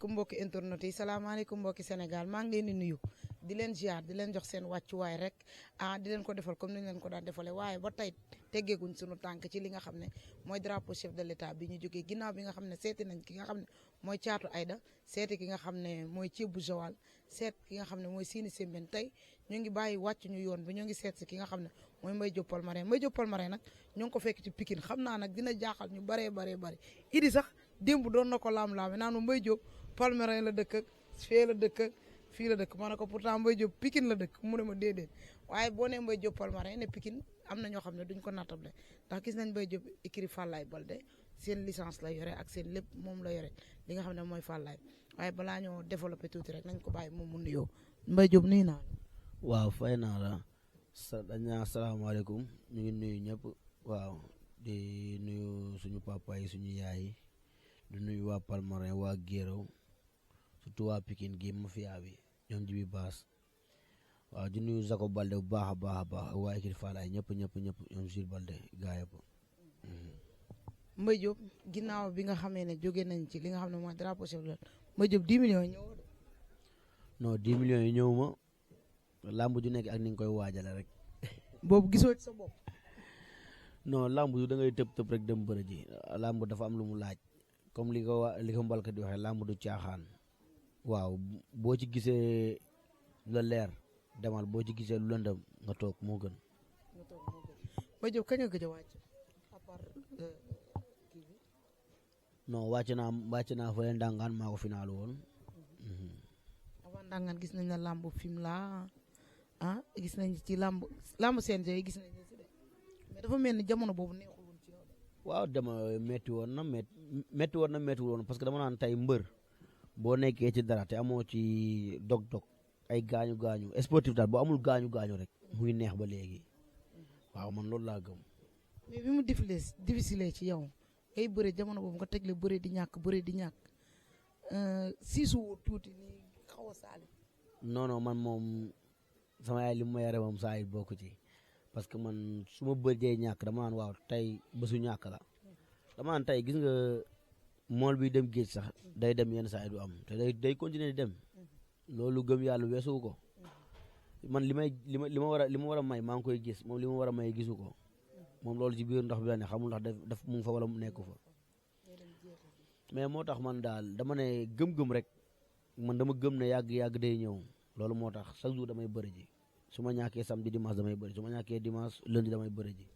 salaamaaleykum mbokki internet yi salaamaaleykum mbokki Sénégal maa ngi leen di nuyu di leen ziar di leen jox seen wàccuwaay rek di leen ko defal comme ni ñu leen ko daan defalee waaye ba tey teggeeguñ sunu tànk ci li nga xam ne mooy drapeau chef de l'état bi ñu jógee ginnaaw bi nga xam ne seeti nañ ki nga xam ne mooy Caatu Aïda seeti ki nga xam ne mooy Ceebu Joal seet ki nga xam ne mooy Sini Sembène tey ñu ngi bàyyi wàcc ñu yoon bi ñu ngi seet si ki nga xam ne mooy Mbaye Diop Palmarin Mbaye Diop Palmarin nag ñu ngi ko fekk ci Pikine xam naa nag dina jaaxal ñu baree idi sax démb doon na ko laam-laame naan ma Mbaye Diop Palmarin la dëkk ak fee la dëkk ak fii la dëkk ma ne ko pourtant Mbaye Diop Pikine la dëkk mu ne ma déedéet waaye boo nee Mbaye Diop Palmarin ne Pikine am na ñoo xam ne duñ ko nattable ndax gis nañ Mbaye Diop écurie Fallaye Balde seen licence la yore ak seen lépp moom la yore li nga xam ne mooy Fallaye waaye balaa ñoo développé tuuti rek nañ ko bàyyi moom mu nuyoo Mbaye Diop nuyu naa la. waaw fay naa la dañ naa asalaamaaleykum ñu ngi nuyu ñëpp waaw di nuyu suñu papa yi suñu yaay yi di nuyu waa Palmarin waa Guéréo surtout waa Pikine gi mafia bi ñoom Jibi Baas waaw di nuyu Zako Balde bu baax a baax a baax waa équipe Fallaye ñëpp ñoom Jules Balde gaa yëpp. Mbaye Diop ginnaaw bi nga xamee ne jóge nañ ci li nga xam ne mooy drapeau chef de l'État Mbaye Diop 10 millions yi ñëw de. non 10 millions yi ñëw ma làmb ju nekk ak ni nga koy waajale rek. boobu gisoo ci sa bopp. non làmb ju da ngay tëb rek dem bëre ji làmb dafa am lu mu laaj comme li ko mbalka di waxee làmb du caaxaan waaw boo ci gisee la leer demal boo ci gisee lu lëndëm nga toog moo gën. Mbaye Diop kañ nga gëj a wàcc à part kii bi. non wàcc naa fa leen Ndangaan maa ko finaalu woon. avant Ndangaan gis nañ la làmb film la gis nañ ci làmb CNG yi gis nañ ci de mais dafa mel ni jamono boobu neexul woon ci yow de. waaw dama métti woon na méttiwul woon parce que dama naan tey mbër boo nekkee ci dara te amoo ci dog-dog ay gaañu sportif daal boo amul gaañu rek mu ngi neex ba léegi waaw man loolu laa gëm. mais bi mu difficile ci yow ngay bëre jamono boobu nga tegle bëre di ñàkk siisu tuuti nii xaw a saali. non man moom sama yaay li mu ma yare moom saa yi bokk ci parce que man su ma bëree ñàkk dama naan waaw tey bésu ñàkk la dama naan tey gis nga mool bi dem géej sax day dem yenn saa yi du am te day continuer di dem loolu gëm yàlla weesu ko man li ma war a may maa ngi koy gis moom li ma war a may gisu ko moom loolu ci biir ndox bi la ne xamul ndax daf mu ngi fa wala mu nekku fa mais moo tax man daal dama ne gëm-gëm rek man dama gëm ne yàgg day ñëw loolu moo tax chaque jour damay bëri ji su ma ñàkkee samedi dimanche damay bëri su ma ñàkkee dimanche lundi damay bëri ji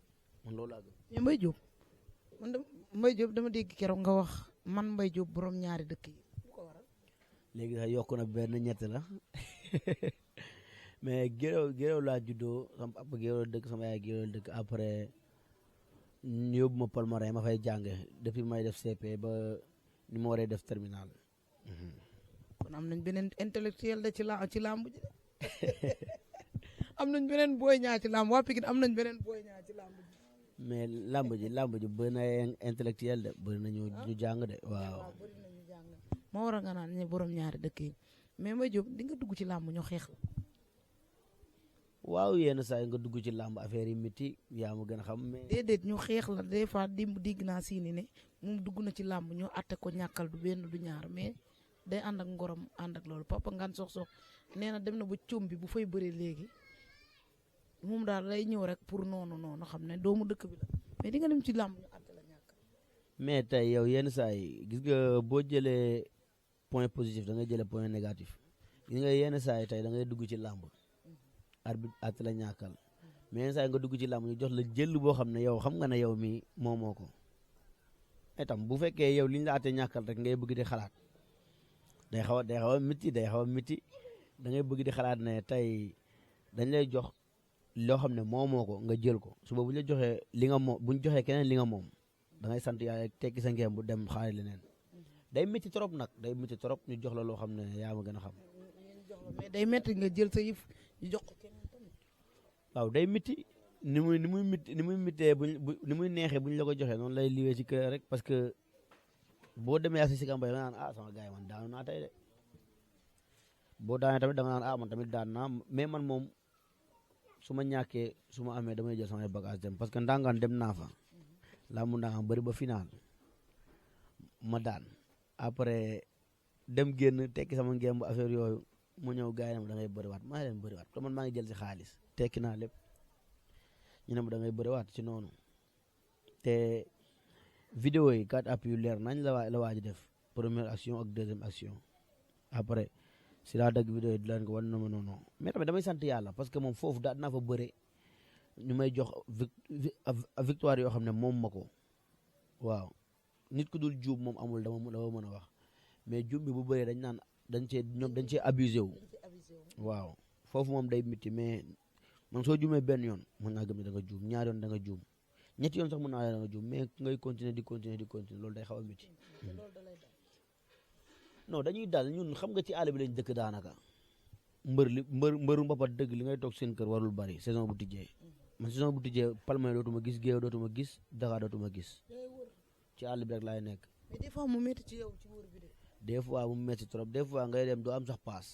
man loolu laa gëm. mais Mbaye Diop dama dégg keroog nga wax man Mbaye Diop borom ñaari dëkk yi lu ko waral. léegi sax yokk na benn ñett la mais Guéréo laa juddoo sama papa Guéréo dëkk sama yaay Guéréo dëkk après ñu yóbbu ma Palmarin ma fay jànge depuis may def CP ba ni ma waree def terminal. kon am nañ beneen intellectuel de ci làmb ji am nañ beneen booy ñaar ci làmb waa Pikine am nañ beneen booy ñaar ci làmb ji. mais làmb ji bëri na intellectuel de bëri na ñu jàng de waaw. bëri na ñu jàng moo war a nga naan ne borom ñaari dëkk yi mais Mbaye Diop di nga dugg ci làmb ñu xeex la. waaw yenn saa yi nga dugg ci làmb affaire yi métti yaa ma gën a xam mais. déedéet ñu xeex la des fois digg naa Sini ne moom dugg na ci làmb ñu atte ko ñàkkal du benn du ñaar mais day ànd ak ngorom ànd ak loolu papa ngan sox nee na dem na ba coom bi bu fay bëree léegi moom daal lay ñëw rek pour noonu xam ne doomu dëkk bi la mais di nga dem ci làmb ñu atte la ñàkkal. mais tey yow yenn saa yi gis nga boo jëlee point positif da ngay jëlee point négatif gis nga yenn saa yi tey da ngay dugg ci làmb. arbitre at la ñàkkal mais saa nga dugg ci làmb ñu jox la jël boo xam ne yow xam nga ne yow mi moomoo ko itam bu fekkee yow li ñu la àtte ñàkkal rek ngay bëgg di xalaat day xaw a miti da ngay bëgg di xalaat ne tey dañ lay jox loo xam ne moomoo ko nga jël ko suba bu ñu la joxee li nga moom bu ñu joxee keneen li nga moom da ngay sant yàlla tekki sa ngeem bu dem xaar leneen day métti trop nag ñu jox la loo xam ne yaa ma gën a xam. mais day métti nga jël sa yëf ñu jox ko keneen tamit. waaw day métti ni muy méttee ni muy neexee bu ñu la ko joxee noonu lay liwee ci kër rek parce que boo demee ak si kambay da nga naan sama gars yi man daanu naa tey de boo daanee tamit da nga naan man tamit daan naa mais man moom su ma ñàkkee su ma amee damay jël samay bagage dem parce que Ndangaan dem naa fa laa mu Ndangaan bëri ba final ma daan après dem génn tekki sama ngemb affaire yooyu mu ñëw gars yi ne ma da ngay bëriwaat maa ngi leen bëriwaat te man maa ngi jël si xaalis tekki naa lépp ñu ne ma da ngay bëriwaat ci noonu te vidéo yi 4 appuis yu leer nañ la waa ji def première action ak deuxième action après si laa dagg vidéo yi di leen ko wan na ma noonu mais tamit damay sant yàlla parce que moom foofu daa dinaa fa bëre ñu may jox victoire yoo xam ne moom ma ko waaw nit ku dul juum moom amul dama mën a wax mais juum bi bu bëree dañ naan dañ cee abusé wu waaw foofu moom day métti mais man soo juumee benn yoon mën naa gëm ne da nga juum ñaari yoon da nga juum ñetti yoon sax mën naa da nga juum mais ngay continuer di continuer loolu day xaw a métti non dañuy dal ñun xam nga ci àll bi lañ dëkk daanaka mbëru mbapat dëgg li ngay toog seen kër warul bari saison bu tijjee man saison bu tijjee Palmarin dootuma gis Géew dootuma gis Dakar dootuma gis ci àll bi rek laay nekk. mais des fois mu métti ci yow ci wóor bi de. des fois mu métti trop des fois ngay dem doo am sax paas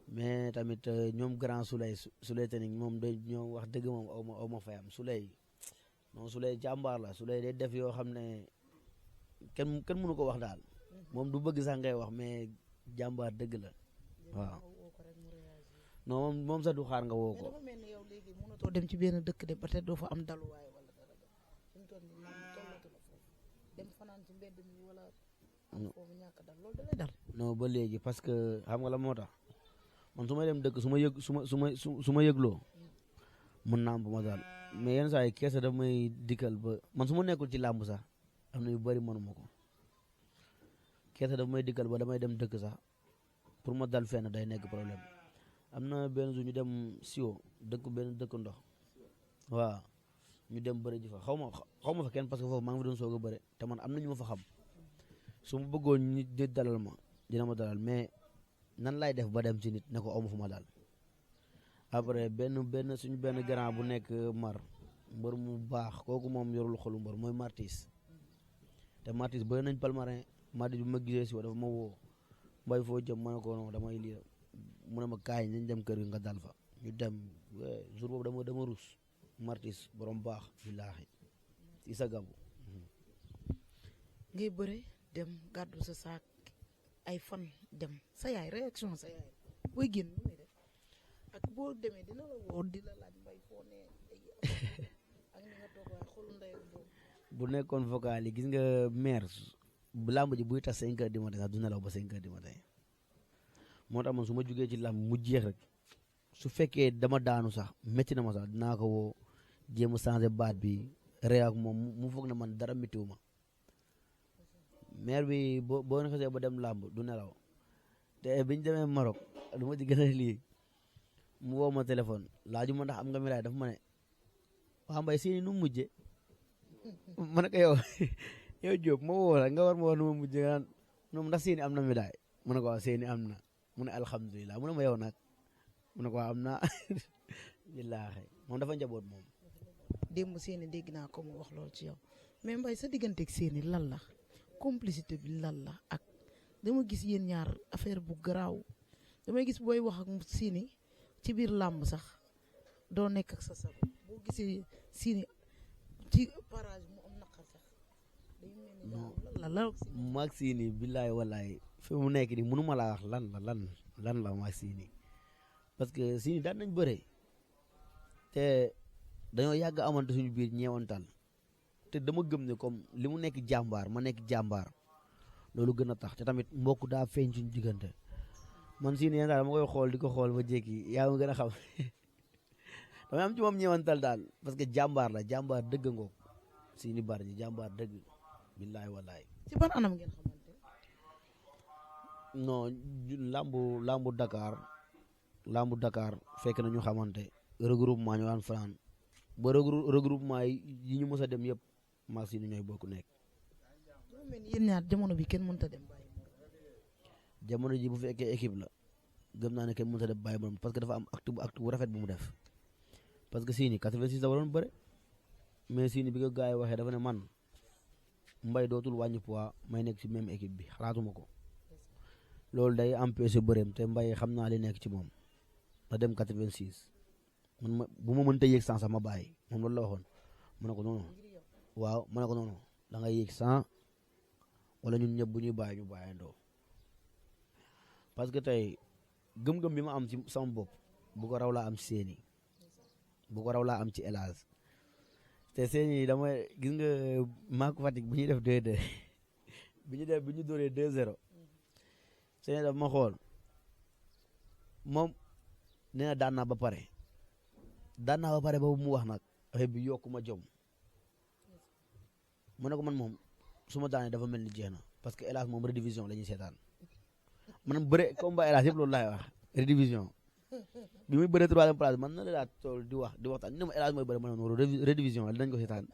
mais tamit ñoom grand Souley Tening moom day ñoom wax dëgg moom aw ma fayam Souley non Souley jàmbaar la Souley day def yoo xam ne kenn mënu ko wax daal moom du bëgg sax ngay wax mais jàmbaar dëgg la waaw non moom sax du xaar nga woo ko. dafa mel ni yow léegi mënatoo dem ci benn dëkk de peut-être doo fa am daluwaay wala dara fi mu toll nii tollatu la foofu dem fanaan ci mbedd mi wala am foofu ñàkk dal loolu da lay dal. non ba léegi parce que xam nga la moo tax man su ma dem dëkk su ma yëgloo mën naa am bu ma daal mais yenn saa yi keese daf may dikkal ba man su ma nekkul ci làmb sax am na yu bëri mënuma ko keese daf may dikkal ba damay dem dëkk sax pour ma dal fenn day nekk problème am na benn jour ñu dem Sio benn dëkk ndox waaw ñu dem bëri ji fa xaw ma fa kenn parce que foofu maa ngi fa doon soog a bëre te man am na ñu ma fa xam su ma bëggoon nit di dalal ma dina ma dalal mais nan laay def ba dem ci nit ne ko amu fu ma dal après suñu benn grand bu nekk mar mbër mu baax kooku moom yorul xolu mbër mooy Martis te Martis bëri nañ Palmarin Martis bi ma gisee si wa dafa ma woo mbay foo jëm ma ne ko non damay lii mu ne ma kaay nañ dem kër gi nga dal fa ñu dem jour boobu dama rus Martis borom baax billaahi Issa Gabou ngay bëre dem gàddu sa saak ay fan dem sa yaay réaction sa yaay booy génn nu muy def ak boo demee dina la woo di la laaj mbay foo ne ak ni nga toog waaye xolu ndey boobu bu nekkoon vocal yi gis nga maire bu làmb ji buy tas 5 heures du matin sax du nelaw ba 5 heures du matin moo tax man su ma jugee ci làmb mu jeex rek su fekkee dama daanu sax métti na ma sax dinaa ko woo jéem a changé baat bi réew ak moom mu foog ne man dara méttiwu ma maire bi boo na xasee ba dem làmb du nelaw te biñu demee Maroc lu ma ci gën a lii mu woo ma téléphone laaju ma ndax am nga médaille dafa ma ne waa mbay seeni nu mujje ma ne ko yow Diop ma woo la nga war ma wax nu ma mujje nga naan noonu ndax seeni am na médaille mu ne ko waaw seeni am na mu ne alhamdulilah mu ne ma yow nag mu ne ko waaw am naa billaahi moom dafa njaboot moom démb seeni dégg naa ko mu wax loolu ci yow mais mbay sa digganteeg seeni lan la complicité bi lan la ak dama gis yéen ñaar affaire bu garaaw damay gis booy wax ak seeni ci biir làmb sax doo nekk ak sa sago boo gisee seeni ci parage mu am naqar sax day mel ni lan la maag seeni billaahi wallaahi fi mu nekk nii mënuma laa wax lan la maag seeni parce que seeni daan nañ bëre te dañoo yàgg amante suñu biir ñeewantal te dama gëm ne comme li mu nekk jàmbaar ma nekk jàmbaar loolu gën a tax te tamit mbokk daa feeñ suñu diggante man seeni yenn daal dama koy xool di ko xool ba jékki yaa ma gën a xam damay am ci moom ñeewantal daal parce que jàmbaar la jàmbaar dëgg ngoog seeni bar ñi jàmbaar dëgg billaahi wallaahi ci ban anam ngeen xamante non lambu Dakar fekk na ñu xamante regroupement ñu daan fanaan ba regroupement yi ñu mës a dem yëpp maag si ni ñooy bokk nekk. dafa mel ni yéen ñaar jamono bi kenn mënut a dem bàyyi jamono ji bu fekkee équipe la gëm naa ne kenn mënut a dem bàyyi moom parce que dafa am acte bu rafet bu mu def parce que Sini 86 la waroon bëre mais Sini bi ko gars yi waxee dafa ne man mbay dootul wàññi poids may nekk ci même équipe bi xalaatuma ko loolu day empêcher bëreem te mbay xam naa li nekk ci moom na dem 86 man bu ma mënta yéeg 100 sax ma bàyyi moom loolu la waxoon ma ne ko noonu waaw ma ne ko noonu da ngay yéeg 100 wala ñun ñëpp bu ñuy bàyyi ñu bàyyandoo parce que tey gëm-gëm bi ma am ci sama bopp bu ko raw laa am ci Séni bu ko raw laa am ci El Hadj te Séni dama gis nga maak Fatick bu ñuy def 2-2 bi ñu dóoree 2-0 Séni daf ma xool moom nee na daan naa ba pare boobu mu wax nag affaire bi yokku ma jom mu ne ko man moom su ma daanee dafa mel ni jeex na parce que El Hadj moom redivision la ñuy seetaan man bëre combat El Hadj yëpp loolu laay wax redivision bi muy bëre troisième place man na la daa tool di waxtaan ñu ne ma El Hadj mooy bëre ma ne noonu redivision la dinañ ko seetaan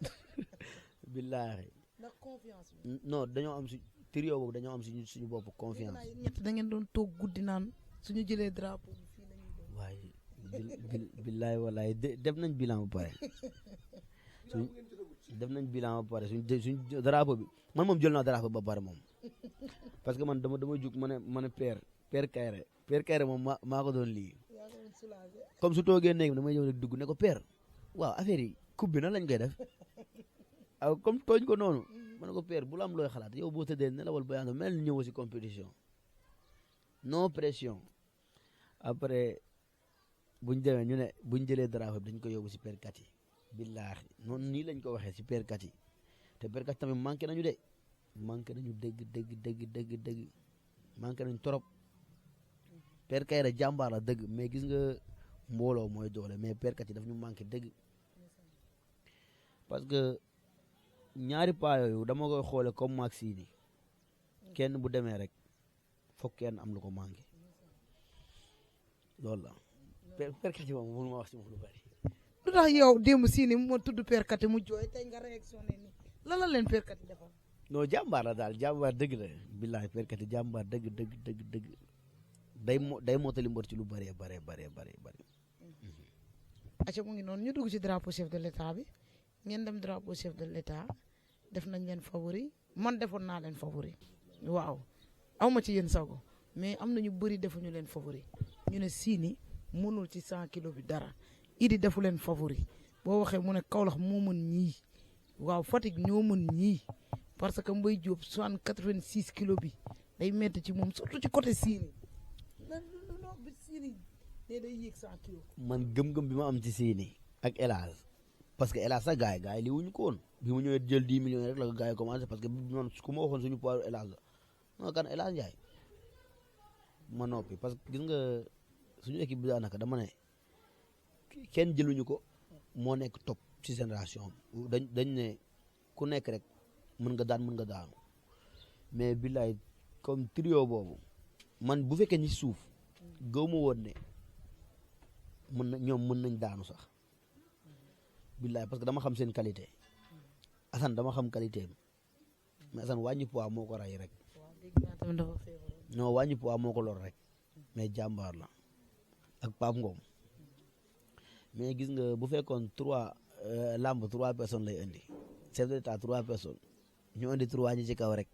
billaahi ndax confiance non dañoo am trio boobu dañoo am suñu bopp confiance. ñett da ngeen doon toog guddi naan suñu jëlee drapeau bi fii la ñuy doon. waaye billaahi wallaahi def nañ bilan ba pare def nañ bilan ba pare suñ drapeau bi man moom jël naa drapeau ba pare moom parce que man dama jug ma ne Père Kayre moom maa ko doon lii comme su toogee néeg damay ñëw rek dugg ne ko Père waaw affaire yi coupe bi nan lañ koy def aw comme tooñ ko noonu ma ne ko Père bu la am looy xalaat yow boo tëddee nelawal ba yàlla mel ni ñëw si compétition non pression après buñ demee ñu ne buñ jëlee drapeau bi dañ ko yóbbu si Père Kati billaahi noonu nii lañ ko waxee si Père Kati te Père Kati tamit manqué nañu dëgg manqué nañ trop Père Kayre jàmbaar la dëgg mais gis nga mbooloo mooy doole mais Père Kati daf ñu manqué dëgg parce que ñaari paa yooyu dama koy xoole comme maag Sidi kenn bu demee rek foog kenn am lu ko manqué loolu la Père Kati moom mënu ma wax si moom lu bari. lu tax yow démb Sidi moo tudd Père Kati mu jooy tey nga réactionné nii lan la leen Père Kati defal. non jàmbaar la daal jàmbaar dëgg la billahi Père Kati jàmbaar dëgg day mottali mbër ci lu bëree bëri. acca mu ngi noonu ñu dugg ci drapeau chef de l'état bi ngeen dem drapeau chef de l'état def nañ leen favori man defoon naa leen favori waaw awma ci yéen sago mais am na ñu bëri defuñu leen favori ñu ne Sini mënul ci 100 kilos bi dara Idi defu leen favori boo waxee mu ne Kaolack moo mën ñii waaw Fatick ñoo mën ñii parce que Mbaye Diop 86 kilos bi day métti ci moom surtout ci côté Sini non bi Sini ne day yéeg 100 kilos. man gëm-gëm bi ma am ci Sini ak El Hadj parce que El Hadj sax gars yi li wuñu ko woon bi mu ñëwee jël 10 millions rek la ko gars yi commencé parce que noonu ku ma waxoon suñu poids El Hadj la non kan El Hadj Ndiaye ma noppi parce que gis nga suñu équipe bi daanaka dama ne kenn jëluñu ko moo nekk top ci génération dañ ne ku nekk rek mën nga daanu mais billaay comme trio boobu man bu fekkee ñi suuf gaw ma woon ne ñoom mën nañ daanu sax billaay parce que dama xam seen qualité Assane dama xam qualité am mais Assane wàññi poids moo ko ray rek non wàññi poids moo ko lor rek mais jàmbaar la ak Pape Ngom mais gis nga bu fekkoon lamb 3 personnes lay indi chef de l'état 3 personnes ñu indi 3 ñi ci kaw rek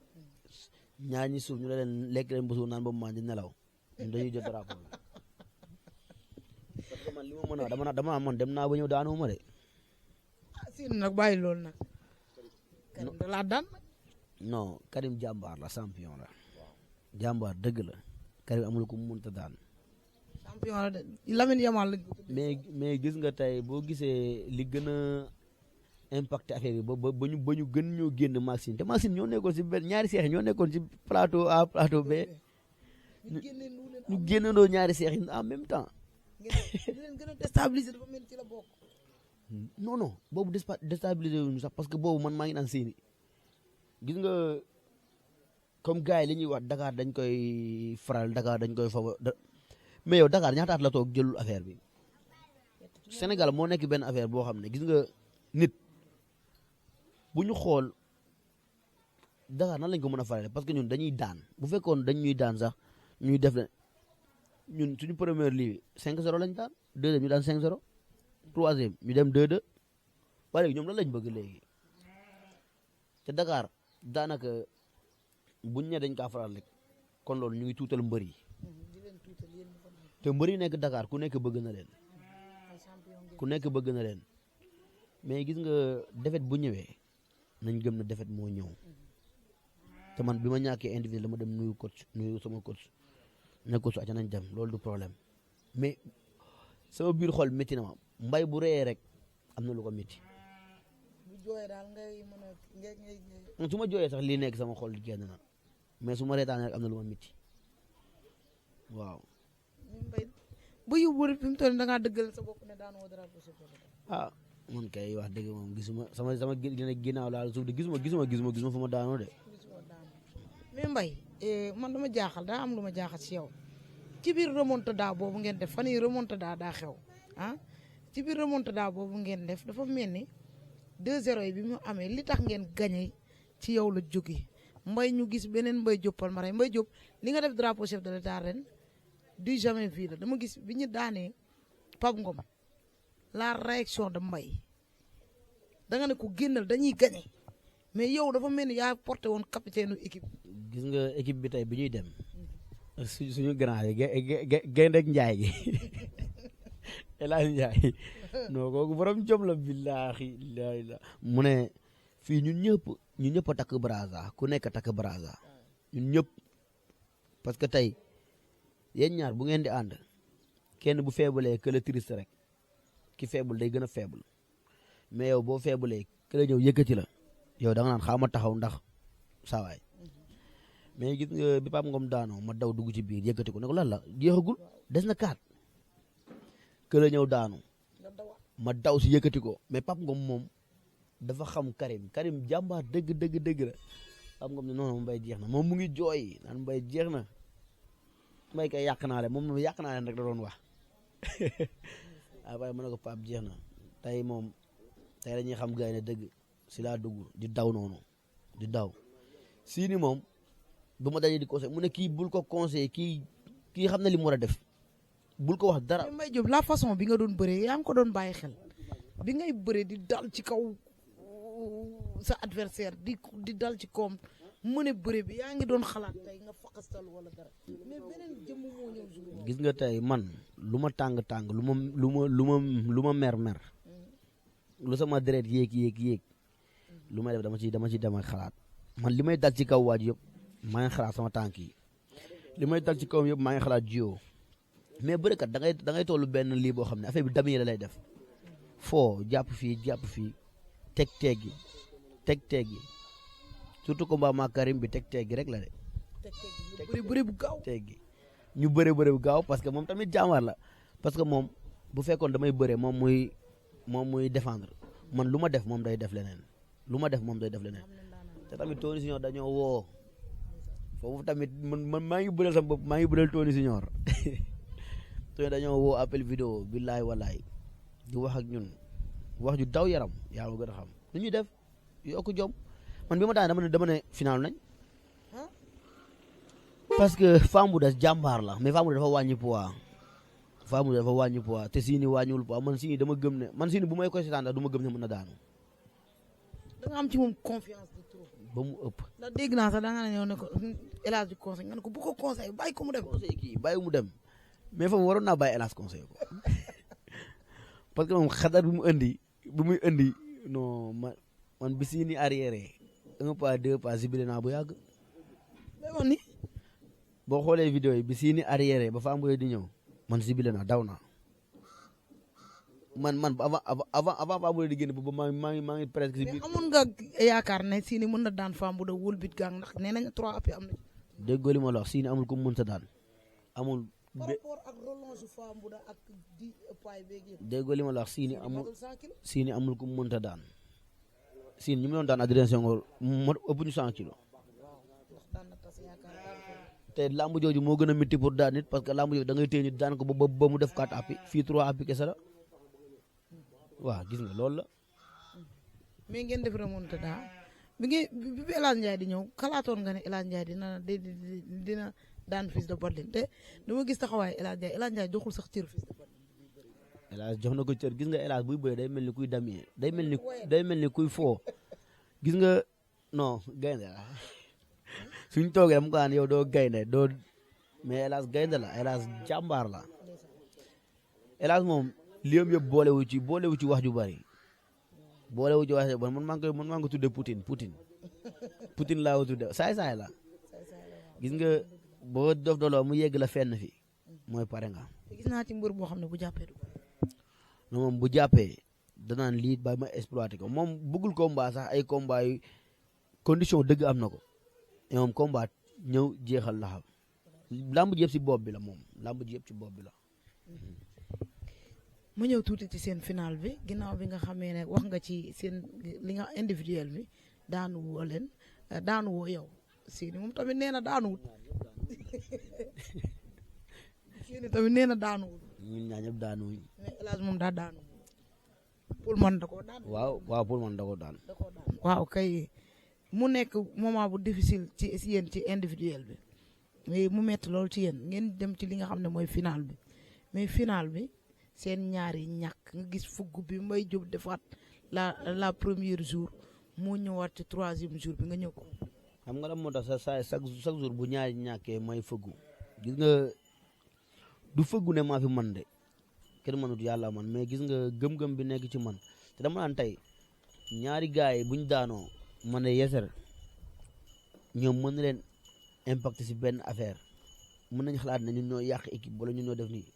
ñaar ñi suuf ñu leen lekk leen bësu naan ba mu di nelaw ñun dañuy jot drapeau bi parce que man li ma mën a dama man dem naa ba ñëw daanu ma de. Sini nag bàyyi loolu nag. Karim da laa daan. non Karim jàmbaar la champion la jàmbaar dëgg la Karim amul ko mu mënta daan. champion la de Lamine Yamal la. mais gis nga tey boo gisee li gën a impacté affaire yi ba ñu gën ñoo génn Maxime te Maxime ñoo nekkoon si benn ñaari seex ñoo nekkoon si plateau A plateau B ñu génnandoo ñaari seex yi en même temps. leen gën a déstabiliser dafa mel ci la bokk. non boobu déstabiliser wuñu sax parce que boobu man maa ngi naan Sini gis nga comme gars yi li ñuy wax Dakar dañ koy faral Dakar dañ koy favor mais yow Dakar ñaata at la toog jëlul affaire bi Sénégal moo nekk benn affaire boo xam ne gis nga nit bu ñu xool Dakar nan lañ ko mën a farale parce que ñun dañuy daan bu fekkoon dañ ñuy daan sax ñuy def ne ñun suñu première lii 5-0 lañ daan deuxième ñu daan 5-0 troisième ñu dem 2-2 waaye léegi ñoom lan lañ bëgg léegi te Dakar daanaka buñ ne dañ kaa faral rek kon loolu ñu ngi tuutal mbër yi te mbër yi nekk Dakar ku nekk bëgg na leen mais gis nga defet bu ñëwee nañ gëm na defet moo ñëw te man bi ma ñàkkee individuel dama dem nuyu sama coach nekkul su acca nañ dem loolu du problème mais sama biir xol métti na ma mbay bu reyee rek am na lu ko métti. bu jooyee daal ngay mën a ngay. su ma jooyee sax lii nekk sama xol génn na mais su ma reetaanee rek am na lu ma métti waaw. mbay bu yóbbu rek fi mu toll nii da ngaa dëggal sa bopp ne daanoo drapeau chef de l'État. ah man kay wax dëgg moom gisuma sama ginnaaw laal suuf de gisuma fu ma daanoo de. mais mbay man dama jaaxal daa am lu ma jaaxal ci yow ci biir remontada boobu ngeen def fan yii remontada daa xew ah ci biir remontada boobu ngeen def dafa mel ni 2-0 yi bi mu amee li tax ngeen gagné ci yow la jógee mbay ñu gis beneen Mbaye Diop Palmarin Mbaye Diop li nga def drapeau chef de l'État ren du jamais vu la dama gis bi ñu daanee Pape Ngom la réaction de Mbaye da nga ne ko génnal dañuy gagné mais yow dafa mel ni yaa porté woon capitaine u équipe. gis nga équipe bi tey bi ñuy dem suñu grand yi gaynde ak njaay gi El Hadj Ndiaye non kooku borom jom la billaahi la mu ne fii ñun ñëpp a takk braza ku nekk takk braza ñun ñëpp parce que tey yéen ñaar bu ngeen di ànd kenn bu feebalee que le triste rek ki faible day gën a faible mais yow boo feebalee que la ñëw yëkkati la yow da nga naan xaama taxaw ndax saawaay mais gis nga bi Pape Ngom daanoo ma daw dugg ci biir yëkkati ko ne ko lan la jeexagul des na 4 que la ñëw daanu ma daw si yëkkati ko mais Pape Ngom moom dafa xam Karim jàmbaar dëgg la Pape Ngom ne non Mbaye jeex na moom mu ngi jooy naan Mbaye jeex na Mbaye kay yàq naa leen moom yàq naa leen rek da doon wax waaye ma ne ko Pape jeex na tey moom tey dañuy xam gars yi ne dëgg si laa dugg di daw noonu di daw siini moom ba ma dajee di conseil mu ne kii bul ko conseil kii xam na li mu war a def bul ko wax dara. mais Mbaye Diop la façon bi nga doon bëree yaa ngi ko doon bàyyi xel bi ngay bëree di dal ci kaw sa adversaire di dal ci koom mu ne bëre bi yaa ngi doon xalaat tey nga faqastal wala dara mais beneen jëmm moo ñëw jour. gis nga tey man lu ma tàng lu ma mer lu sama deret yéeg lu may def dama ci dem ak xalaat man li may dal ci kaw waaj yëpp maa ngi xalaat sama tànk yi li may dal ci kaw yëpp maa ngi xalaat jiw mais bërekat da ngay tollu benn lii boo xam ne affaire bi dami la lay def foo jàpp fii teg teggi surtout combat ma Karim bi teg teggi rek la de. bëri bu gaaw teggi ñu bëre bu gaaw parce que moom tamit jaamar la parce que moom bu fekkoon damay bëre moom muy défendre man lu ma def moom day def leneen te tamit Tony Junior dañoo woo foofu tamit man maa ngi bëreel sama bopp maa ngi bëreel Tony Junior te dañoo woo appel vidéo billaay wallaay di wax ak ñun wax ju daw yaram yaa ma gën a xam lu ñuy def yokku jom man bi ma daan dama ne final nañ parce que Fambouda jàmbaar la mais Fambouda dafa wàññi poids te Siny wàññiwul poids man Siny dama gëm ne man Siny bu may koy seetaan daal du ma gëm ne mën na daanu. da nga am ci moom confiance de trop. ba mu ëpp. ndax dégg naa sax da nga ñëw ne ko El Hadj conseil nga ne ko bu ko conseil bàyyi ko mu dem. conseil kii bàyyi mu dem mais foofu waroon naa bàyyi El Hadj conseil ko parce que moom xadar bi muy indi non man bi Siny arrière 1 pas 2 pas zibilé naa bu yàgg. mais man ni boo xoolee vidéo yi bi Siny arrière ba Fambouda di ñëw man zibilé naa daw naa man avant Fambouda di génn ba maa ngi presque. mais amoon nga yaakaar ne Siny mën na daan Fambouda wul bit gang ndax nee nañ 3 appuis am na. déggoo li ma la wax Siny amul ku mu mënta daan amul. par rapport ak relance Fambouda ak di paay beeg yëpp. déggoo li ma la wax Siny amul ku mu mënta daan Siny ñu mu doon daan Adrien Senghor ëpp ñu 100 kilos. te lamb jooju moo gën a métti pour daan nit parce que lamb jooju da ngay téye nit daan ko ba mu def 4 appuis fii 3 appuis kese la waaw gis nga loolu la. mais ngeen def remontada bi El Hadj Ndiaye di ñëw xalaatoon nga ne El Hadj Ndiaye dina daan Fils de Batling te dama gis taxawaay El Hadj Ndiaye joxul sax cër Fils de Batling. El Hadj jox na ko cër gis nga El Hadj buy bëre day mel ni kuy damee day mel ni kuy foo gis nga non gaynde la suñ toogee dama ko naan yow doo gaynde doo mais El Hadj gaynde la El Hadj jàmbaar la El Hadj moom liyam yëpp boolewu ci wax ju bari boolewu ci wax ju bari man maa ngi ko tuddee Poutine laa ko tuddee saay la gis nga boo dof doloo mu yegg la fenn fi mooy pare nga. te gis naa ci mbër boo xam ne bu jàppee du ko. non moom bu jàppee danaan lii ba ma exploité ko moom bëggul combat sax ay combat yu condition dëgg am na ko et moom combat ñëw jeexal la xam lamb ji yëpp si bopp bi la moom lamb ji yëpp ci bopp bi la. ma ñëw tuuti ci seen final bi ginnaaw bi nga xamee ne wax nga ci seen li nga individuel bi daanu woo leen daanu woo yow Seny moom tamit nee na daanuwul Seny tamit nee na daanuwul. ñun ñaa ñëpp daanuwuñ. mais El Hadj moom daa daanu. pour man da koo daan. waaw pour man da koo daan. waaw kay mu nekk moment bu difficile ci yéen ci individuel bi mais mu metti loolu ci yéen ngeen dem ci li nga xam ne mooy final bi mais final bi seen ñaari ñàkk nga gis fugg bi Mbaye Diop defaat la première jour moo ñëwaat ci troisième jour bi nga ñëw ko. xam nga lan moo tax chaque jour bu ñaari ñàkkee may fëggu gis nga du fëggu ne maa fi man de kenn mënut yàlla man mais gis nga gëm-gëm bi nekk ci man te dama naan tey ñaari gars yi buñ daanoo man ne yeser ñoom mën na leen impact si benn affaire mën nañ xalaat ne ñun ñoo yàq équipe wala ñun ñoo def nii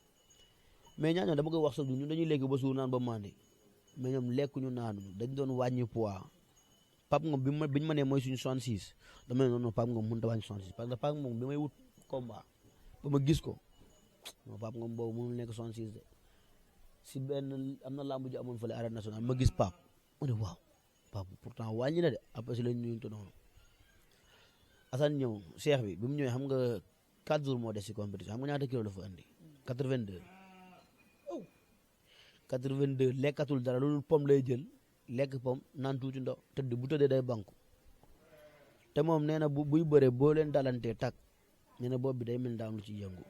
mais ñaañoo dama koy wax sax ñun dañuy lekk ba suur naan ba mandi mais ñoom lekkuñu naanuñu dañ doon wàññi poids Pape Ngom biñu ma nee mooy suñu 66 dama ne non Pape Ngom mënut a wàññi 66 parce que Pape Ngom bi may wut combat ba ma gis ko non Pape Ngom boobu mënul nekk 66 de si benn am na lamb ji amoon fële arène nationale ma gis Pape ma ne waaw Pape pourtant wàññi na de après si lañ nuyu noonu Assane ñëw Cheikh bi mu ñëwee xam nga 4 jours moo des si compétition xam nga ñaata kilo la fa andi 82 82 lekkatul dara loolu pomme lay jël lekk pomme naan tuuti ndox tëdd bu tëddee day banku te moom nee na buy bëree boo leen dalantee tak nee na bopp bi day mel daa am lu ci yëngu